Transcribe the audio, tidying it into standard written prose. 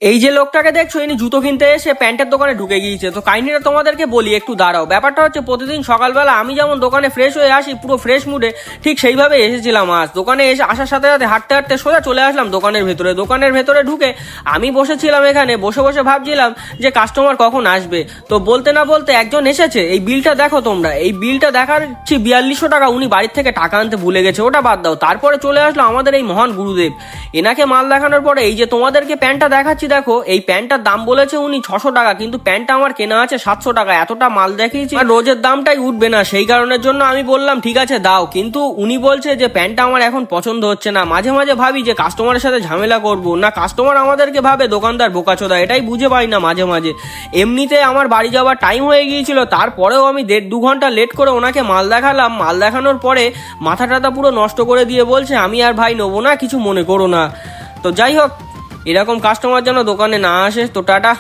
এই যে লোকটাকে দেখছো ইনি জুতো কিনতে এসে প্যান্টের দোকানে ঢুকে গিয়েছে। তো কাহিনীটা তোমাদেরকে বলি, একটু দাঁড়াও। ব্যাপারটা হচ্ছে প্রতিদিন সকালবেলা আমি যেমন দোকানে ফ্রেশ হয়ে আসি পুরো ফ্রেশ মুডে, ঠিক সেইভাবে এসেছিলাম আজ। দোকানে এসে আসার সাথে সাথে হাঁটতে হাঁটতে সোজা চলে আসলাম দোকানের ভেতরে। দোকানের ভেতরে ঢুকে আমি বসেছিলাম এখানে, বসে বসে ভাবছিলাম যে কাস্টমার কখন আসবে। তো বলতে না বলতে একজন এসেছে। এই বিলটা দেখো তোমরা, এই বিলটা দেখাচ্ছি 4200 টাকা। উনি বাড়ির থেকে টাকা আনতে ভুলে গেছে, ওটা বাদ দাও। তারপরে চলে আসলো আমাদের এই মহান গুরুদেব। এনাকে মাল দেখানোর পরে এই যে তোমাদেরকে প্যান্টটা দেখাচ্ছি, দেখো এই প্যান্টটার দাম বলেছে উনি 600 টাকা, কিন্তু প্যান্টটা আমার কেনা আছে 700 টাকা। এতটা মাল দেখিয়েছি আর রোজের দামটাই উঠবে না, সেই কারণের জন্য আমি বললাম ঠিক আছে দাও। কিন্তু উনি বলছে যে প্যান্টটা আমার এখন পছন্দ হচ্ছে না। মাঝে মাঝে ভাবি যে কাস্টমারের সাথে ঝামেলা করব না, কাস্টমার আমাদেরকে ভাবে দোকানদার বোকাচোদা, এটাই বুঝে পাই না মাঝে মাঝে। এমনিতে আমার বাড়ি যাওয়ার টাইম হয়ে গিয়েছিল, তারপরেও আমি 1.5-2 ঘন্টা লেট করে ওনাকে মাল দেখালাম। মাল দেখানোর পরে মাথা টাথা পুরো নষ্ট করে দিয়ে বলছে আমি আর ভাই নেবো না, কিছু মনে করো না। তো যাই হোক, এরকম কাস্টমার যেন দোকানে না আসে। তো টাটা।